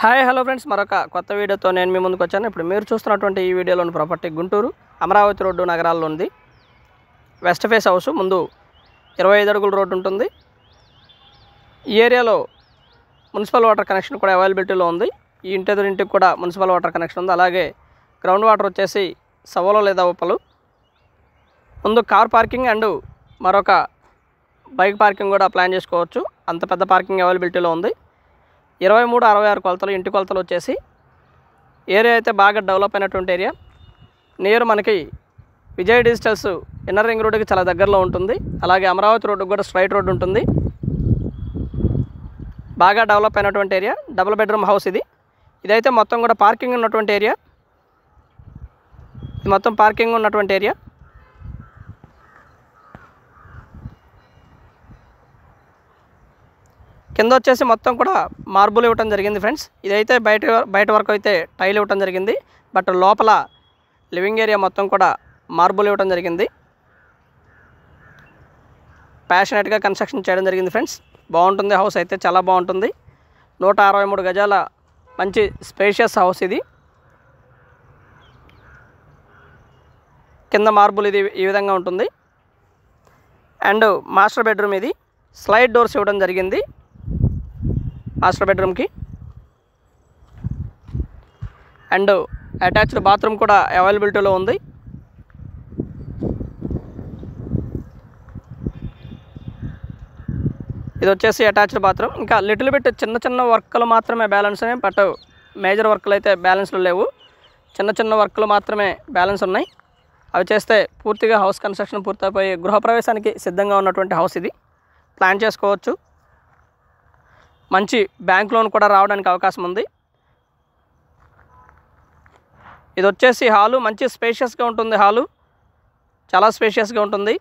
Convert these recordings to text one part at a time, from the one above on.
Hi hello friends, మరొక కొత్త వీడియోతో నేను మీ ముందుకు వచ్చాను. ఇప్పుడు మీరు చూస్తున్నటువంటి ఈ వీడియోలోని ప్రాపర్టీ గుంటూరు అమరావతి రోడ్డు నగరాల్లో ఉంది. వెస్ట్ ఫేస్ హౌస్, ముందు 25 అడుగుల రోడ్డు ఉంటుంది. ఈ ఏరియాలో మున్సిపల్ వాటర్ కనెక్షన్ కూడా అవైలబిలిటీలో ఉంది. ఈ ఇంటి ఎదురింటికి కూడా మున్సిపల్ వాటర్ కనెక్షన్ ఉంది. అలాగే గ్రౌండ్ వాటర్ వచ్చేసి సవలో లేదా ఉప్పలు. ముందు కార్ పార్కింగ్ అండ్ మరొక బైక్ పార్కింగ్ కూడా ప్లాన్ చేసుకోవచ్చు. అంత పెద్ద పార్కింగ్ అవైలబిలిటీలో ఉంది. 2366 కొలతలు, ఇంటి కొలతలు వచ్చేసి. ఏరియా అయితే బాగా డెవలప్ అయినటువంటి ఏరియా. నియర్ మనకి విజయ్ డిజిటల్స్ ఇన్నర్ రింగ్ రోడ్డుకి చాలా దగ్గరలో ఉంటుంది. అలాగే అమరావతి రోడ్డుకి కూడా స్ట్రైట్ రోడ్డు ఉంటుంది. బాగా డెవలప్ అయినటువంటి ఏరియా. డబుల్ బెడ్రూమ్ హౌస్ ఇది. ఇదైతే మొత్తం కూడా పార్కింగ్ ఉన్నటువంటి ఏరియా. ఇది మొత్తం పార్కింగ్ ఉన్నటువంటి ఏరియా. కింద వచ్చేసి మొత్తం కూడా మార్బుల్ ఇవ్వటం జరిగింది ఫ్రెండ్స్. ఇదైతే బయట వరకు అయితే టైల్ ఇవ్వటం జరిగింది. బట్ లోపల లివింగ్ ఏరియా మొత్తం కూడా మార్బుల్ ఇవ్వటం జరిగింది. ప్యాషనెట్గా కన్స్ట్రక్షన్ చేయడం జరిగింది ఫ్రెండ్స్. బాగుంటుంది హౌస్ అయితే, చాలా బాగుంటుంది. 163 గజాల మంచి స్పేషియస్ హౌస్ ఇది. కింద మార్బుల్ ఇది ఈ విధంగా ఉంటుంది. అండ్ మాస్టర్ బెడ్రూమ్ ఇది. స్లైడ్ డోర్స్ ఇవ్వడం జరిగింది మాస్టర్ బెడ్రూమ్కి. అండ్ అటాచ్డ్ బాత్రూమ్ కూడా అవైలబిలిటీలో ఉంది. ఇది వచ్చేసి అటాచ్డ్ బాత్రూమ్. ఇంకా లిటిల్ బిట్ చిన్న వర్క్లు మాత్రమే బ్యాలెన్స్ ఉన్నాయి. బట్ మేజర్ వర్క్లు అయితే బ్యాలెన్స్లో లేవు. చిన్న వర్క్లు మాత్రమే బ్యాలెన్స్ ఉన్నాయి. అవి చేస్తే పూర్తిగా హౌస్ కన్స్ట్రక్షన్ పూర్తయిపోయి గృహప్రవేశానికి సిద్ధంగా ఉన్నటువంటి హౌస్ ఇది. ప్లాన్ చేసుకోవచ్చు. మంచి బ్యాంక్ లోన్ కూడా రావడానికి అవకాశం ఉంది. ఇది వచ్చేసి హాలు. మంచి స్పేషియస్గా ఉంటుంది. హాలు చాలా స్పేషియస్గా ఉంటుంది.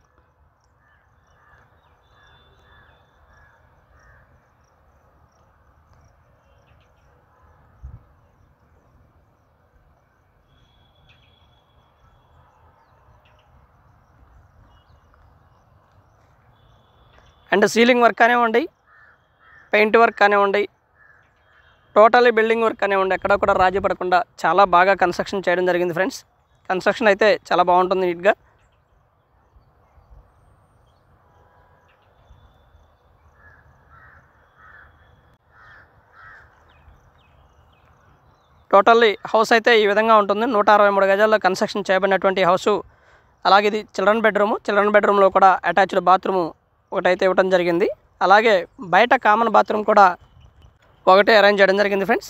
అండ్ సీలింగ్ వర్క్ కానివ్వండి, పెయింట్ వర్క్ కానివ్వండి, టోటలీ బిల్డింగ్ వర్క్ కానివ్వండి, ఎక్కడ కూడా రాజీ పడకుండా చాలా బాగా కన్స్ట్రక్షన్ చేయడం జరిగింది ఫ్రెండ్స్. కన్స్ట్రక్షన్ అయితే చాలా బాగుంటుంది నీట్గా. టోటల్లీ హౌస్ అయితే ఈ విధంగా ఉంటుంది. 163 గజాల్లో కన్స్ట్రక్షన్ చేయబడినటువంటి హౌసు. అలాగే ఇది చిల్డ్రన్ బెడ్రూము. చిల్డ్రన్ బెడ్రూమ్లో కూడా అటాచ్డ్ బాత్రూము ఒకటైతే ఇవ్వడం జరిగింది. అలాగే బయట కామన్ బాత్రూమ్ కూడా ఒకటే అరేంజ్ చేయడం జరిగింది ఫ్రెండ్స్.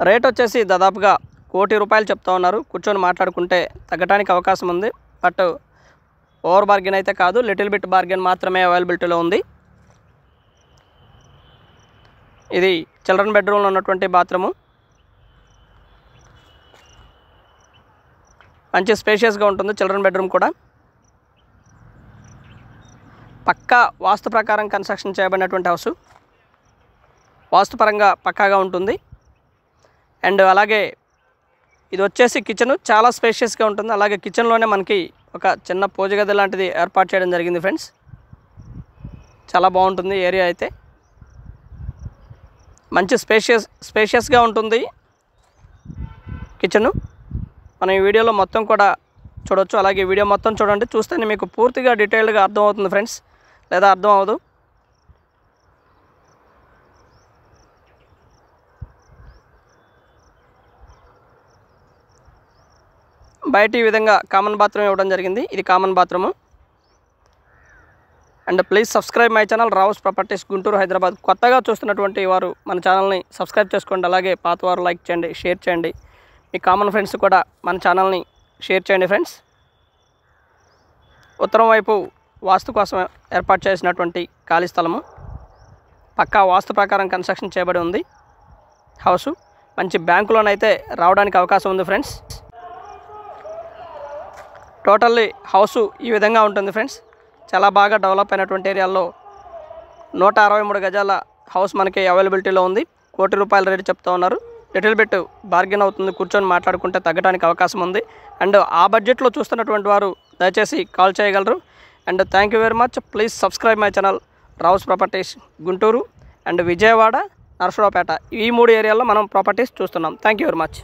రేట్ వచ్చేసి దాదాపుగా ₹1 కోటి చెప్తా ఉన్నారు. కూర్చొని మాట్లాడుకుంటే తగ్గడానికి అవకాశం ఉంది. బట్ ఓవర్ బార్గెన్ అయితే కాదు, లిటిల్ బిట్ బార్గెన్ మాత్రమే అవైలబిలిటీలో ఉంది. ఇది చిల్డ్రన్ బెడ్రూమ్లో ఉన్నటువంటి బాత్రూము. మంచి స్పేషియస్గా ఉంటుంది చిల్డ్రన్ బెడ్రూమ్ కూడా. పక్కా వాస్తు ప్రకారం కన్స్ట్రక్షన్ చేయబడినటువంటి హౌసు. వాస్తుపరంగా పక్కాగా ఉంటుంది. అండ్ అలాగే ఇది వచ్చేసి కిచెన్. చాలా స్పేషియస్గా ఉంటుంది. అలాగే కిచెన్లోనే మనకి ఒక చిన్న పూజ గది లాంటిది ఏర్పాటు చేయడం జరిగింది ఫ్రెండ్స్. చాలా బాగుంటుంది ఏరియా అయితే. మంచి స్పేషియస్గా ఉంటుంది కిచెను. మనం ఈ వీడియోలో మొత్తం కూడా చూడొచ్చు. అలాగే వీడియో మొత్తం చూడండి. చూస్తేనే మీకు పూర్తిగా డీటెయిల్డ్గా అర్థమవుతుంది ఫ్రెండ్స్, లేదా అర్థం అవ్వదు. బయట ఈ విధంగా కామన్ బాత్రూమ్ ఇవ్వడం జరిగింది. ఇది common bathroom. And please subscribe my channel Rao's properties Guntur, Hyderabad. కొత్తగా చూస్తున్నటువంటి వారు మన ఛానల్ని సబ్స్క్రైబ్ చేసుకోండి. అలాగే పాత వారు లైక్ చేయండి, షేర్ చేయండి. మీ కామన్ ఫ్రెండ్స్ కూడా మన ఛానల్ని షేర్ చేయండి ఫ్రెండ్స్. ఉత్తరం వైపు వాస్తు కోసం ఏర్పాటు చేసినటువంటి ఖాళీ స్థలము. పక్కా వాస్తు ప్రకారం కన్స్ట్రక్షన్ చేయబడి ఉంది హౌసు. మంచి బ్యాంకు లోన్ అయితే రావడానికి అవకాశం ఉంది ఫ్రెండ్స్. టోటల్లీ హౌసు ఈ విధంగా ఉంటుంది ఫ్రెండ్స్. చాలా బాగా డెవలప్ అయినటువంటి ఏరియాలో 163 గజాల హౌస్ మనకి అవైలబిలిటీలో ఉంది. ₹1 కోటి రేటు చెప్తా ఉన్నారు. లిటిల్ బిట్ బార్గెన్ అవుతుంది. కూర్చొని మాట్లాడుకుంటే తగ్గడానికి అవకాశం ఉంది. అండ్ ఆ బడ్జెట్లో చూస్తున్నటువంటి వారు దయచేసి కాల్ చేయగలరు. And thank you very much. Please subscribe my channel Rao's properties Guntur and Vijayawada Narasaraopet ఈ 3 ఏరియాల్లో మనం ప్రాపర్టీస్ చూస్తున్నాం. Thank you very much.